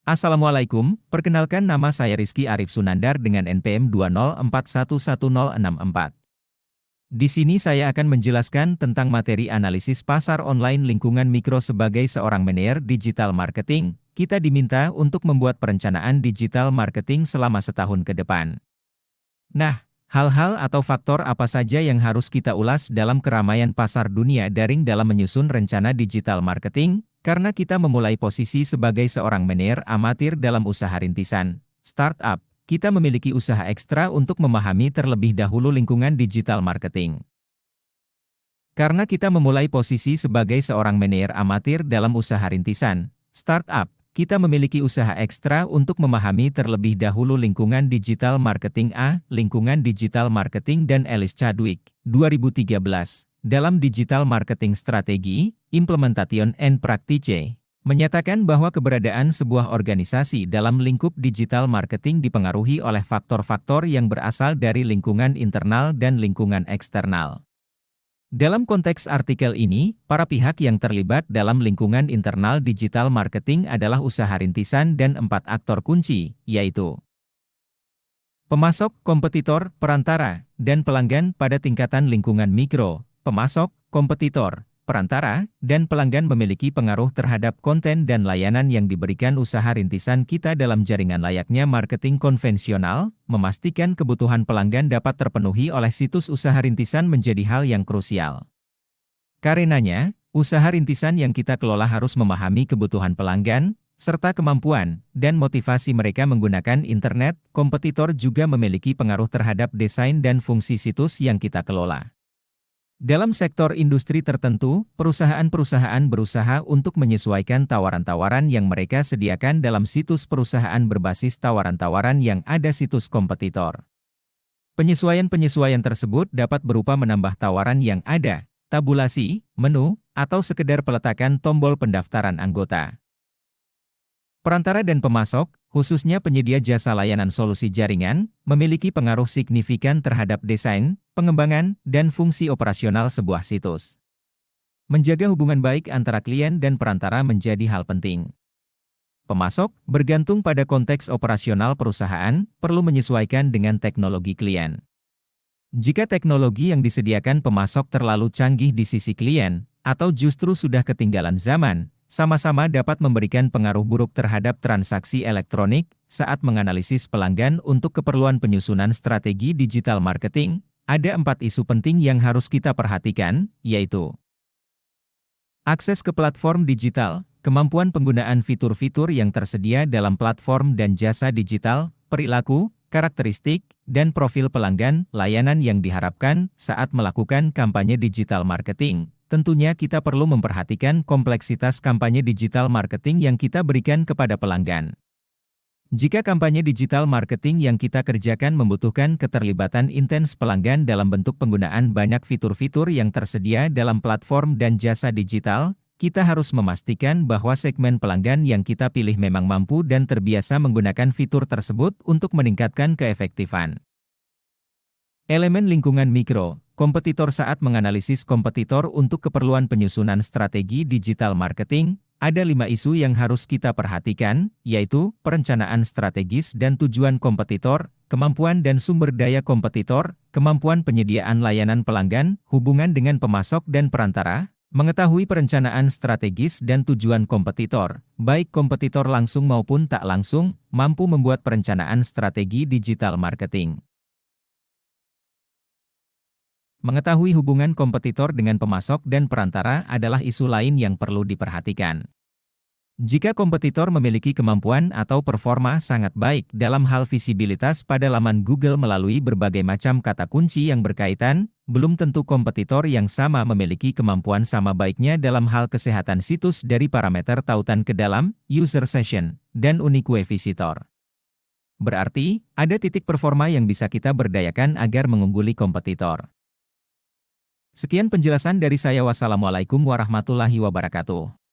Assalamualaikum, perkenalkan nama saya Rizky Arif Sunandar dengan NPM 204111064. Di sini saya akan menjelaskan tentang materi analisis pasar online lingkungan mikro sebagai seorang manajer digital marketing. Kita diminta untuk membuat perencanaan digital marketing selama setahun ke depan. Nah, hal-hal atau faktor apa saja yang harus kita ulas dalam keramaian pasar dunia daring dalam menyusun rencana digital marketing? Karena kita memulai posisi sebagai seorang manajer amatir dalam usaha rintisan, startup, kita memiliki usaha ekstra untuk memahami terlebih dahulu lingkungan digital marketing. Karena kita memulai posisi sebagai seorang manajer amatir dalam usaha rintisan, startup, kita memiliki usaha ekstra untuk memahami terlebih dahulu lingkungan digital marketing lingkungan digital marketing dan Alice Chadwick, 2013. Dalam Digital Marketing Strategi, Implementation and Practice, menyatakan bahwa keberadaan sebuah organisasi dalam lingkup digital marketing dipengaruhi oleh faktor-faktor yang berasal dari lingkungan internal dan lingkungan eksternal. Dalam konteks artikel ini, para pihak yang terlibat dalam lingkungan internal digital marketing adalah usaha rintisan dan 4 aktor kunci, yaitu pemasok, kompetitor, perantara, dan pelanggan pada tingkatan lingkungan mikro. Pemasok, kompetitor, perantara, dan pelanggan memiliki pengaruh terhadap konten dan layanan yang diberikan usaha rintisan kita dalam jaringan layaknya marketing konvensional. Memastikan kebutuhan pelanggan dapat terpenuhi oleh situs usaha rintisan menjadi hal yang krusial. Karenanya, usaha rintisan yang kita kelola harus memahami kebutuhan pelanggan, serta kemampuan dan motivasi mereka menggunakan internet. Kompetitor juga memiliki pengaruh terhadap desain dan fungsi situs yang kita kelola. Dalam sektor industri tertentu, perusahaan-perusahaan berusaha untuk menyesuaikan tawaran-tawaran yang mereka sediakan dalam situs perusahaan berbasis tawaran-tawaran yang ada situs kompetitor. Penyesuaian-penyesuaian tersebut dapat berupa menambah tawaran yang ada, tabulasi, menu, atau sekedar peletakan tombol pendaftaran anggota. Perantara dan pemasok, khususnya penyedia jasa layanan solusi jaringan, memiliki pengaruh signifikan terhadap desain, pengembangan, dan fungsi operasional sebuah situs. Menjaga hubungan baik antara klien dan perantara menjadi hal penting. Pemasok, bergantung pada konteks operasional perusahaan, perlu menyesuaikan dengan teknologi klien. Jika teknologi yang disediakan pemasok terlalu canggih di sisi klien, atau justru sudah ketinggalan zaman, sama-sama dapat memberikan pengaruh buruk terhadap transaksi elektronik. Saat menganalisis pelanggan untuk keperluan penyusunan strategi digital marketing, ada 4 isu penting yang harus kita perhatikan, yaitu akses ke platform digital, kemampuan penggunaan fitur-fitur yang tersedia dalam platform dan jasa digital, perilaku, karakteristik, dan profil pelanggan, layanan yang diharapkan saat melakukan kampanye digital marketing. Tentunya kita perlu memperhatikan kompleksitas kampanye digital marketing yang kita berikan kepada pelanggan. Jika kampanye digital marketing yang kita kerjakan membutuhkan keterlibatan intens pelanggan dalam bentuk penggunaan banyak fitur-fitur yang tersedia dalam platform dan jasa digital, kita harus memastikan bahwa segmen pelanggan yang kita pilih memang mampu dan terbiasa menggunakan fitur tersebut untuk meningkatkan keefektifan. Elemen lingkungan mikro. Kompetitor saat menganalisis kompetitor untuk keperluan penyusunan strategi digital marketing, ada 5 isu yang harus kita perhatikan, yaitu perencanaan strategis dan tujuan kompetitor, kemampuan dan sumber daya kompetitor, kemampuan penyediaan layanan pelanggan, hubungan dengan pemasok dan perantara, mengetahui perencanaan strategis dan tujuan kompetitor, baik kompetitor langsung maupun tak langsung, mampu membuat perencanaan strategi digital marketing. Mengetahui hubungan kompetitor dengan pemasok dan perantara adalah isu lain yang perlu diperhatikan. Jika kompetitor memiliki kemampuan atau performa sangat baik dalam hal visibilitas pada laman Google melalui berbagai macam kata kunci yang berkaitan, belum tentu kompetitor yang sama memiliki kemampuan sama baiknya dalam hal kesehatan situs dari parameter tautan ke dalam, user session, dan unique visitor. Berarti, ada titik performa yang bisa kita berdayakan agar mengungguli kompetitor. Sekian penjelasan dari saya. Wassalamualaikum warahmatullahi wabarakatuh.